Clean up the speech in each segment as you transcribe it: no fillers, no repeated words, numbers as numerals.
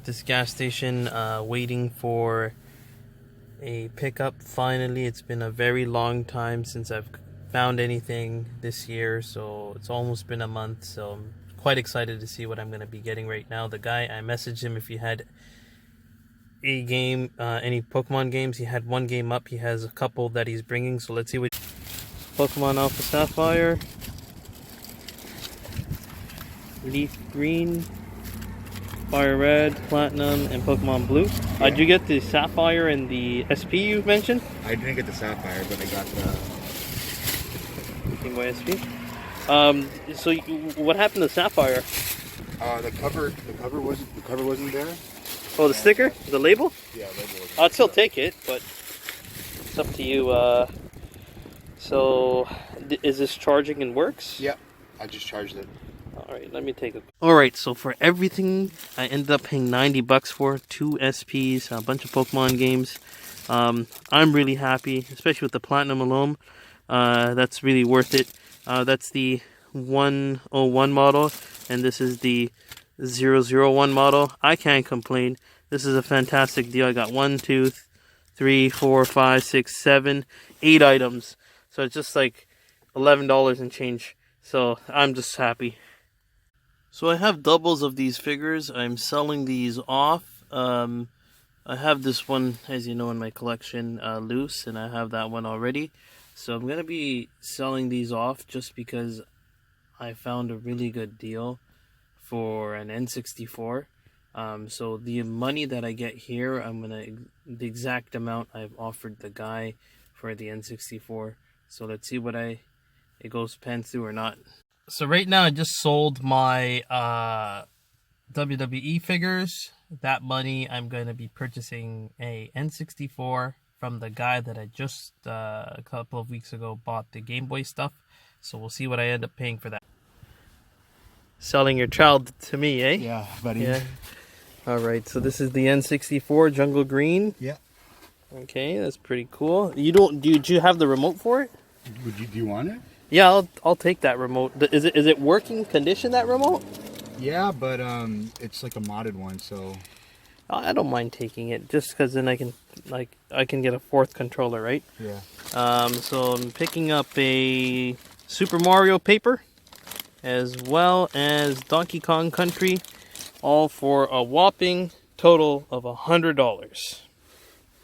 This gas station, waiting for a pickup. Finally, it's been a very long time since I've found anything this year, so it's almost been a month, so I'm quite excited to see what I'm going to be getting right now. The guy, I messaged him if he had a game, any Pokemon games. He had one game up. He has a couple that he's bringing, so let's see what. Pokemon Alpha Sapphire, Leaf Green, Fire Red, Platinum, and Pokemon Blue. Yeah. Did you get the Sapphire and the SP you mentioned? I didn't get the Sapphire, but I got the Game Boy SP. So what happened to Sapphire? the cover wasn't there. Oh, the sticker, the label. Yeah, label wasn't. I'd still take it, but it's up to you. So is this charging and works? Yeah, I just charged it. Alright, let me take a... Alright, so for everything, I ended up paying $90 for 2 SPs, a bunch of Pokemon games. I'm really happy, especially with the Platinum alone. That's really worth it. That's the 101 model, and this is the 001 model. I can't complain. This is a fantastic deal. I got 1, 2, 3, 4, 5, 6, 7, 8 items. So it's just like $11 and change. So I'm just happy. So I have doubles of these figures. I'm selling these off. I have this one, as you know, in my collection loose, and I have that one already. So I'm going to be selling these off just because I found a really good deal for an N64. So the money that I get here, the exact amount I've offered the guy for the N64. So let's see what it goes pans through or not. So right now I just sold my WWE figures. That money I'm going to be purchasing a N64 from the guy that I just a couple of weeks ago bought the Game Boy stuff. So we'll see what I end up paying for that. Selling your child to me, eh? Yeah, buddy. Yeah. All right. So this is the N64 Jungle Green. Yeah. Okay, that's pretty cool. Do you have the remote for it? Do you want it? Yeah, I'll take that remote. Is it working condition, that remote? Yeah, but it's like a modded one, so I don't mind taking it just because then I can get a fourth controller, right? yeah. So I'm picking up a Super Mario paper as well as Donkey Kong Country, all for a whopping total of $100.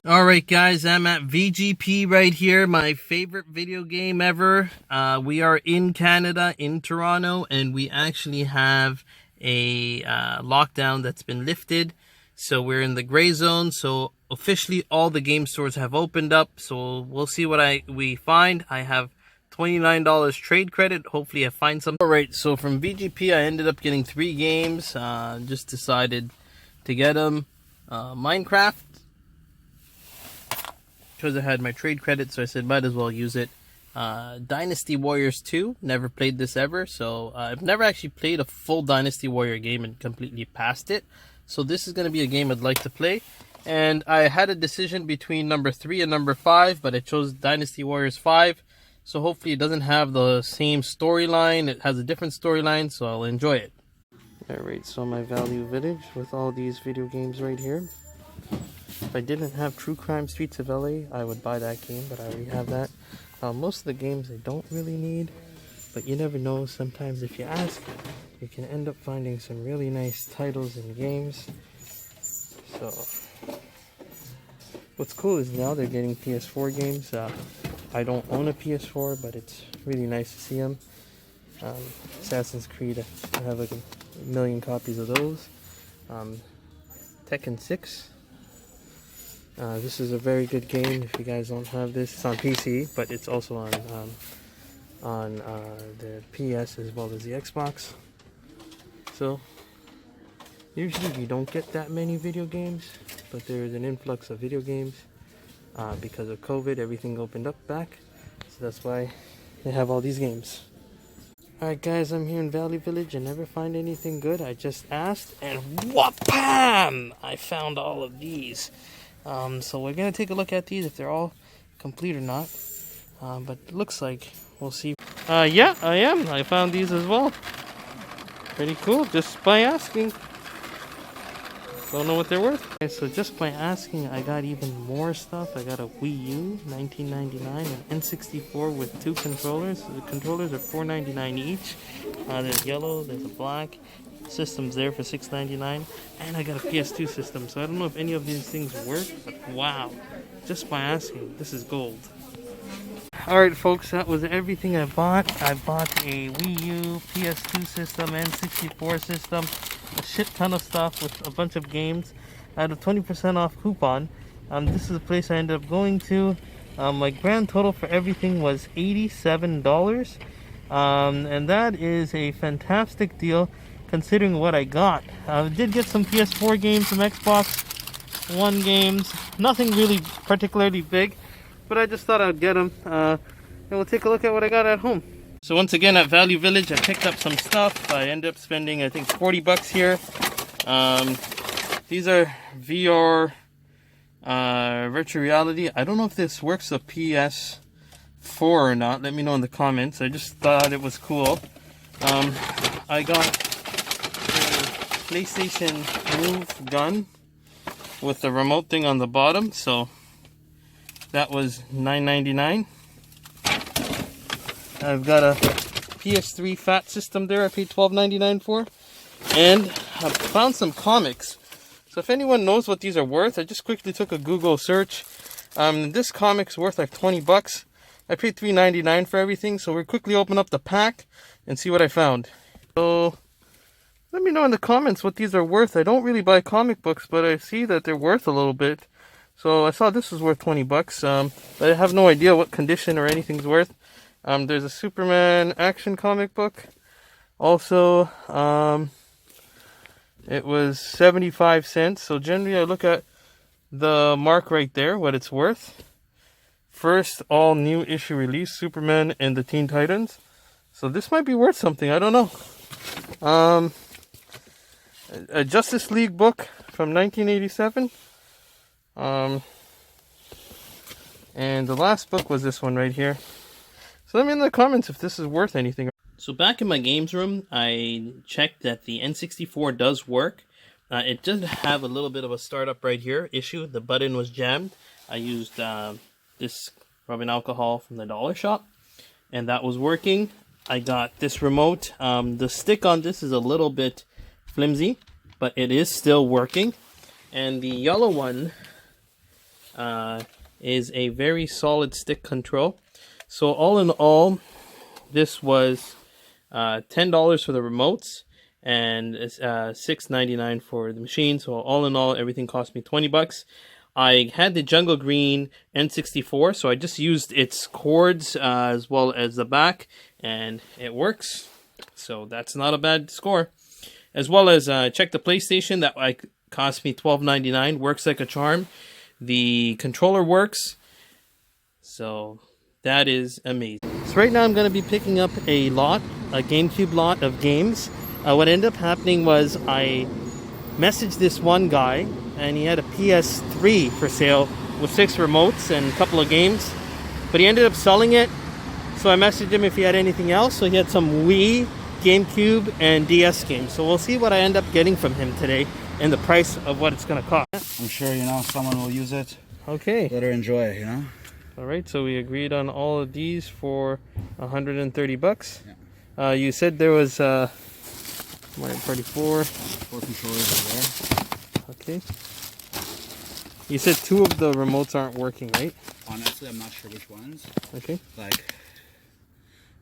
Alright guys, I'm at VGP right here, my favorite video game ever. We are in Canada, in Toronto, and we actually have a lockdown that's been lifted. So we're in the gray zone, so officially all the game stores have opened up. So we'll see what we find. I have $29 trade credit. Hopefully I find some. Alright, so from VGP I ended up getting 3 games. Just decided to get them. Minecraft, because I had my trade credit, so I said might as well use it. Dynasty Warriors 2, never played this ever, so I've never actually played a full Dynasty Warrior game and completely passed it. So this is going to be a game I'd like to play. And I had a decision between number 3 and number 5, but I chose Dynasty Warriors 5. So hopefully it doesn't have the same storyline. It has a different storyline, so I'll enjoy it. Alright, so my value village with all these video games right here. If I didn't have True Crime Streets of LA, I would buy that game, but I already have that. Most of the games I don't really need, but you never know. Sometimes if you ask, you can end up finding some really nice titles and games. So, what's cool is now they're getting PS4 games. I don't own a PS4, but it's really nice to see them. Assassin's Creed, I have like a million copies of those. Tekken 6. This is a very good game. If you guys don't have this, it's on PC, but it's also on the PS as well as the Xbox. So usually you don't get that many video games, but there's an influx of video games because of COVID. Everything opened up back, so that's why they have all these games. Alright guys, I'm here in Valley Village. I never find anything good. I just asked, and whapam! I found all of these. So we're going to take a look at these, if they're all complete or not. But it looks like we'll see. Yeah, I am. I found these as well. Pretty cool, just by asking. Don't know what they're worth. Okay, so just by asking, I got even more stuff. I got a Wii U, $19.99, an N64 with 2 controllers. The controllers are $4.99 each. There's yellow, there's a black. System's there for $6.99, and I got a PS2 system. So I don't know if any of these things work, but wow, just by asking, this is gold. Alright folks, that was everything I bought. I bought a Wii U, PS2 system, N64 system, a shit ton of stuff with a bunch of games. I had a 20% off coupon. This is the place I ended up going to. My grand total for everything was $87. And that is a fantastic deal considering what I got. I did get some PS4 games, some Xbox One games. Nothing really particularly big, but I just thought I'd get them. And we'll take a look at what I got at home. So once again at Value Village, I picked up some stuff. I ended up spending, I think, 40 bucks here. These are VR virtual reality. I don't know if this works with PS4 or not. Let me know in the comments. I just thought it was cool. I got a PlayStation Move gun with the remote thing on the bottom. So that was $9.99. I've got a PS3 Fat System there. I paid $12.99 for. And I found some comics. So if anyone knows what these are worth, I just quickly took a Google search. This comic's worth like 20 bucks. I paid $3.99 for everything. So we'll quickly open up the pack and see what I found. So let me know in the comments what these are worth. I don't really buy comic books, but I see that they're worth a little bit. So I saw this was worth 20 bucks. But I have no idea what condition or anything's worth. There's a Superman action comic book. Also, it was 75 cents. So generally I look at the mark right there, what it's worth. First all new issue release, Superman and the Teen Titans. So this might be worth something, I don't know. A Justice League book from 1987. And the last book was this one right here. So let me know in the comments if this is worth anything. So back in my games room, I checked that the N64 does work. It did have a little bit of a startup right here issue. The button was jammed. I used this rubbing alcohol from the dollar shop, and that was working. I got this remote. The stick on this is a little bit flimsy, but it is still working. And the yellow one is a very solid stick control. So all in all, this was $10 for the remotes and $6.99 for the machine. So all in all, everything cost me 20 bucks. I had the Jungle Green N64, so I just used its cords as well as the back, and it works. So that's not a bad score. As well as check the PlayStation, that cost me $12.99. Works like a charm. The controller works. So that is amazing. So right now I'm going to be picking up a Gamecube lot of games. What ended up happening was I messaged this one guy, and he had a PS3 for sale with 6 remotes and a couple of games. But he ended up selling it, so I messaged him if he had anything else. So he had some Wii, GameCube, and DS games. So we'll see what I end up getting from him today and the price of what it's going to cost. I'm sure, someone will use it. Okay. Let her enjoy it, Alright, so we agreed on all of these for 130 bucks. Yeah. You said there was Mario Party 4. 4 controllers are there. Okay. You said 2 of the remotes aren't working, right? Honestly, I'm not sure which ones. Okay.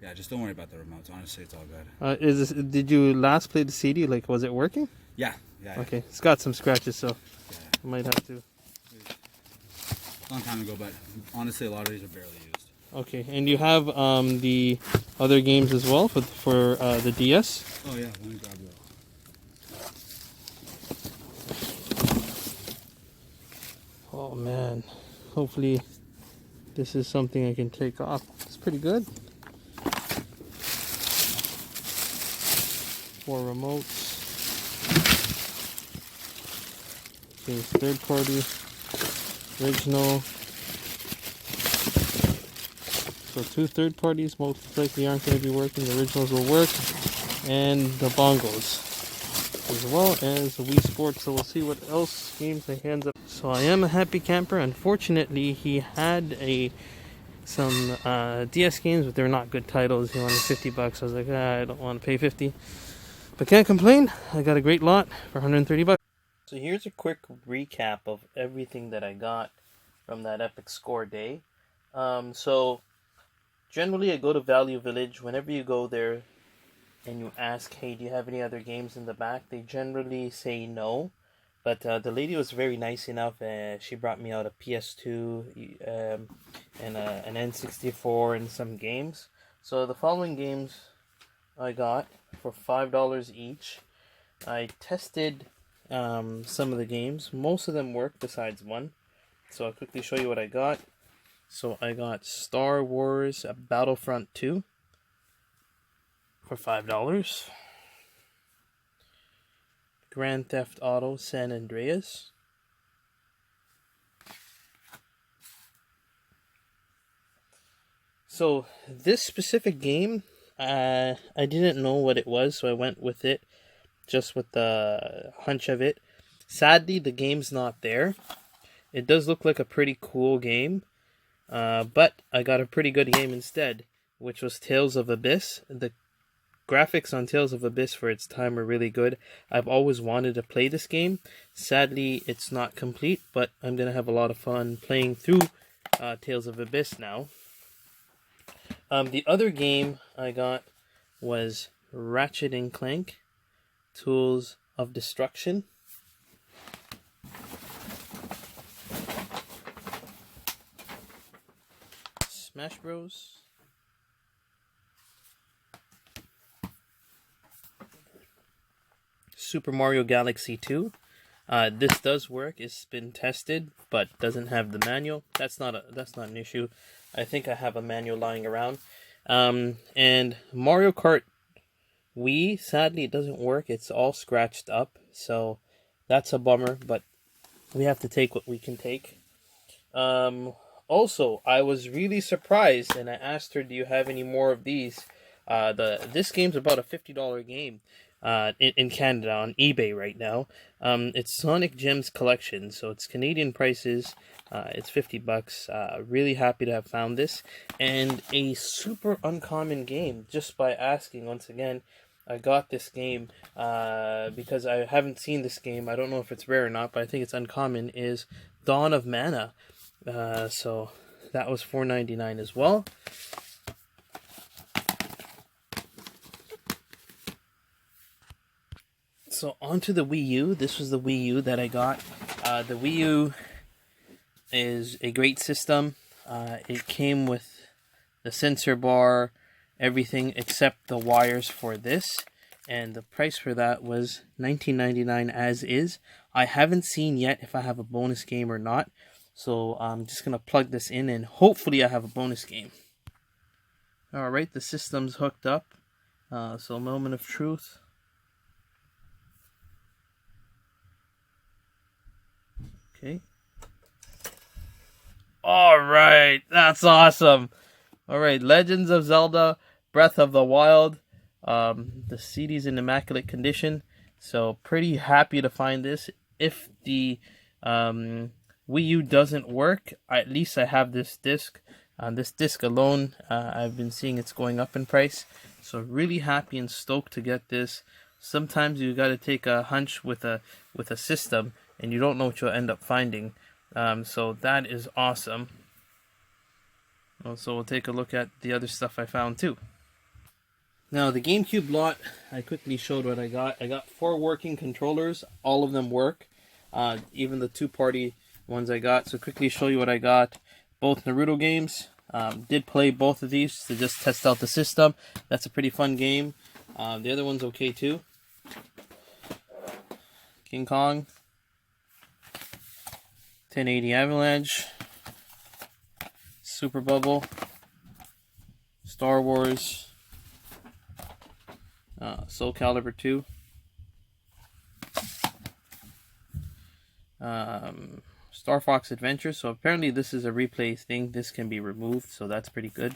Yeah, just don't worry about the remotes. Honestly, it's all good. Did you last play the CD? Was it working? Yeah. Okay, it's got some scratches, so I might have to. Long time ago, but honestly, a lot of these are barely used. Okay, and you have the other games as well for the DS? Oh yeah, let me grab that. Oh man, hopefully this is something I can take off. It's pretty good. 4 remotes. Okay, third party, original. So 2 third parties most likely aren't going to be working. The originals will work. And the bongos. as well as Wii Sports. So we'll see what else games he hands up. So I am a happy camper. Unfortunately, he had some DS games, but they're not good titles. He wanted 50 bucks. I was like, I don't want to pay 50. But can't complain. I got a great lot for 130 bucks. So here's a quick recap of everything that I got from that epic score day. So generally I go to Value Village. Whenever you go there and you ask, hey, do you have any other games in the back? They generally say no. But the lady was very nice enough. She brought me out a PS2 and an N64 and some games. So the following games I got for $5 each. I tested some of the games. Most of them work besides one. So I'll quickly show you what I got. So I got Star Wars Battlefront 2 for $5. Grand Theft Auto San Andreas. So this specific game, I didn't know what it was, so I went with it just with the hunch of it. Sadly, the game's not there. It does look like a pretty cool game, but I got a pretty good game instead, which was Tales of Abyss. The graphics on Tales of Abyss for its time were really good. I've always wanted to play this game. Sadly, it's not complete, but I'm going to have a lot of fun playing through Tales of Abyss now. The other game I got was Ratchet and Clank, Tools of Destruction. Smash Bros. Super Mario Galaxy 2. This does work. It's been tested, but doesn't have the manual. That's not an issue. I think I have a manual lying around. And Mario Kart Wii, sadly, it doesn't work. It's all scratched up, so that's a bummer. But we have to take what we can take. Also, I was really surprised, and I asked her, "Do you have any more of these?" This game's about a $50 game. In Canada on eBay right now. It's Sonic Gems Collection, so it's Canadian prices. It's 50 bucks. Really happy to have found this, and a super uncommon game. Just by asking, once again, I got this game because I haven't seen this game. I don't know if it's rare or not, but I think it's uncommon. Is Dawn of Mana. So that was $4.99 as well. So onto the Wii U. This was the Wii U that I got. The Wii U is a great system. It came with the sensor bar, everything except the wires for this. And the price for that was $19.99 as is. I haven't seen yet if I have a bonus game or not. So I'm just going to plug this in and hopefully I have a bonus game. Alright, the system's hooked up. So moment of truth. Okay. Alright, that's awesome. Alright, Legends of Zelda, Breath of the Wild. The CD's in immaculate condition. So pretty happy to find this. If the Wii U doesn't work, at least I have this disc. This disc alone, I've been seeing it's going up in price. So really happy and stoked to get this. Sometimes you got to take a hunch with a system, and you don't know what you'll end up finding. So that is awesome. Also, we'll take a look at the other stuff I found too. Now, the Gamecube lot, I quickly showed what I got. I got 4 working controllers. All of them work. Even the 2-party ones I got. So quickly show you what I got. Both Naruto games. Did play both of these to just test out the system. That's a pretty fun game. The other one's okay too. King Kong. 1080 Avalanche. Super Bubble. Star Wars. Soul Calibur 2. Star Fox Adventure. So apparently this is a replay thing. This can be removed, so that's pretty good.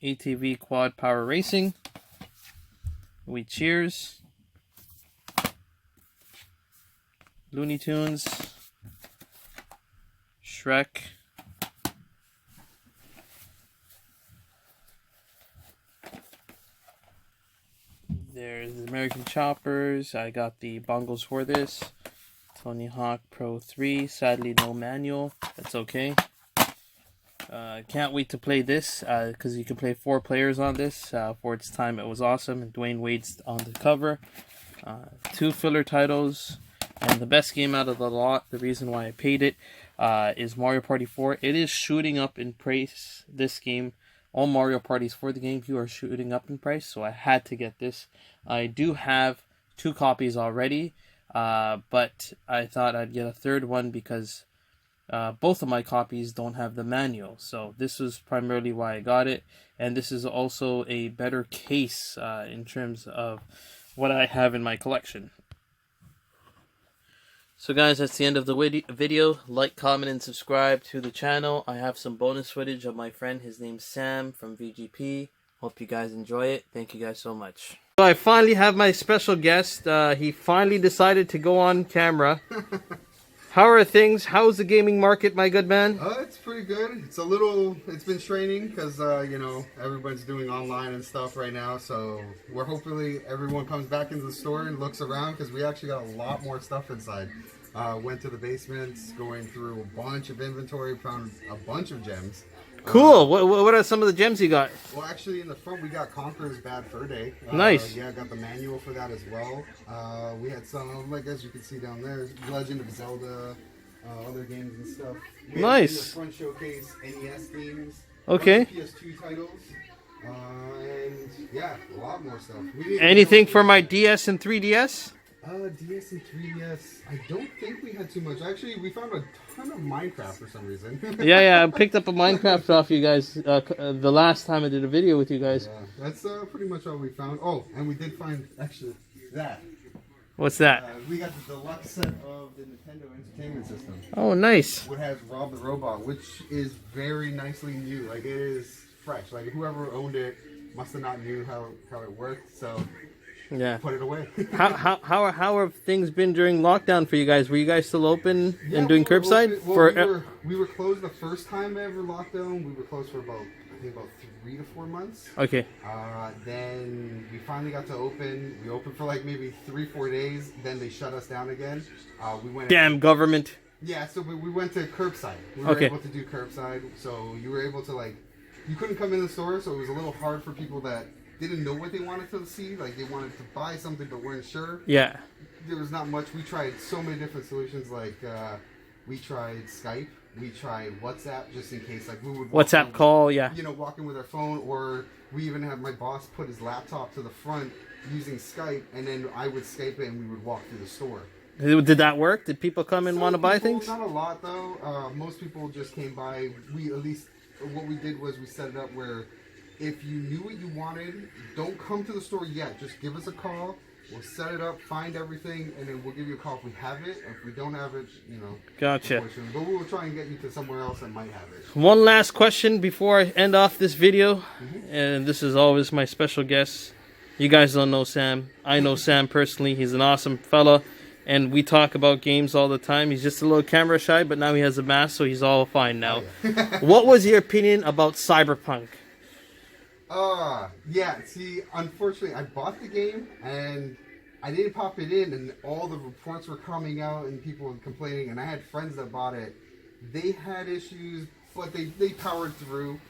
ATV Quad Power Racing. We Cheers. Looney Tunes. Shrek. There's the American Choppers. I got the bongos for this. Tony Hawk Pro 3. Sadly, no manual. That's okay. Can't wait to play this because you can play 4 players on this. For its time, it was awesome. And Dwayne Wade's on the cover. 2 filler titles. And the best game out of the lot, the reason why I paid it, is Mario Party 4. It is shooting up in price, this game. All Mario Parties for the GameCube are shooting up in price, so I had to get this. I do have 2 copies already, but I thought I'd get a third one because both of my copies don't have the manual. So this was primarily why I got it, and this is also a better case in terms of what I have in my collection. So guys, that's the end of the video. Like, comment, and subscribe to the channel. I have some bonus footage of my friend. His name's Sam from VGP. Hope you guys enjoy it. Thank you guys so much. So I finally have my special guest. He finally decided to go on camera. How are things? How's the gaming market, my good man? It's pretty good. It's been straining because, you know, everybody's doing online and stuff right now. So we're hopefully everyone comes back into the store and looks around because we actually got a lot more stuff inside. Went to the basements, going through a bunch of inventory, found a bunch of gems. Cool. What are some of the gems you got? Well, actually, in the front, we got Conqueror's Bad Fur Day. Nice. Yeah, I got the manual for that as well. We had some, like as you can see down there, Legend of Zelda, other games and stuff. We nice. In the front showcase, NES games. Okay. PS2 titles. And yeah, a lot more stuff. Anything for my DS and 3DS? DS and 3DS, I don't think we had too much. Actually, we found a ton of Minecraft for some reason. yeah, I picked up a Minecraft off you guys the last time I did a video with you guys. Yeah, that's pretty much all we found. Oh, and we did find, actually, that. What's that? We got the deluxe set of the Nintendo Entertainment System. Oh, nice. It has Rob the Robot, which is very nicely new. Like, it is fresh. Like, whoever owned it must have not knew how it worked, so... Yeah. Put it away. how have things been during lockdown for you guys? Were you guys still open and doing curbside? We were closed the first time ever lockdown. We were closed for about 3 to 4 months. Okay. Then we finally got to open. We opened for like maybe 3-4 days. Then they shut us down again. We went. Damn government. Yeah, so we went to curbside. We were able to do curbside. So you were able to you couldn't come in the store, so it was a little hard for people that didn't know what they wanted to see. Like, they wanted to buy something but weren't sure. Yeah. There was not much. We tried so many different solutions. Like, we tried Skype. We tried WhatsApp just in case. Like, we would WhatsApp call, yeah. You know, walking with our phone. Or we even had my boss put his laptop to the front using Skype, and then I would Skype it and we would walk through the store. Did that work? Did people come and want to buy things? Not a lot, though. Most people just came by. What we did was we set it up where if you knew what you wanted, don't come to the store yet. Just give us a call. We'll set it up, find everything, and then we'll give you a call if we have it. If we don't have it, you know. Gotcha. But we'll try and get you to somewhere else that might have it. One last question before I end off this video. And this is always my special guest. You guys don't know Sam. I know Sam personally. He's an awesome fella. And we talk about games all the time. He's just a little camera shy, but now he has a mask, so he's all fine now. Oh, yeah. What was your opinion about Cyberpunk? Yeah, see, unfortunately, I bought the game, and I didn't pop it in, and all the reports were coming out, and people were complaining, and I had friends that bought it. They had issues, but they powered through.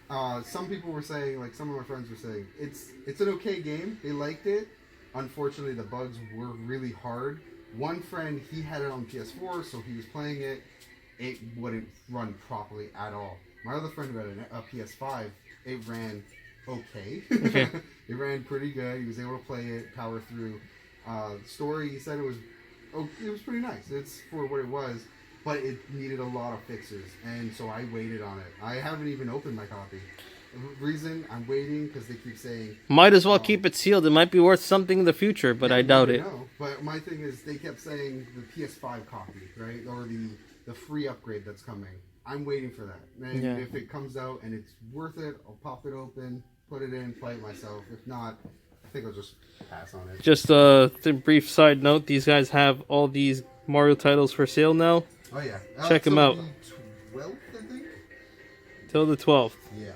Some people were saying, like, some of my friends were saying, it's an okay game. They liked it. Unfortunately, the bugs were really hard. One friend, he had it on PS4, so he was playing it. It wouldn't run properly at all. My other friend who had a PS5, it ran okay. It ran pretty good. He was able to play it, power through. Story, he said it was pretty nice. It's for what it was, but it needed a lot of fixes, and so I waited on it. I haven't even opened my copy. Reason I'm waiting because they keep saying might as well keep it sealed. It might be worth something in the future, but I doubt it. No, but my thing is they kept saying the PS5 copy, right, or the free upgrade that's coming. I'm waiting for that, and if it comes out and it's worth it, I'll pop it open, put it in, play it myself. If not, think I'll just pass on it. Just a brief side note: these guys have all these Mario titles for sale now. Oh yeah, Check them out. The 12th, I think. Till the 12th. Yeah.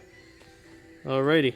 Alrighty.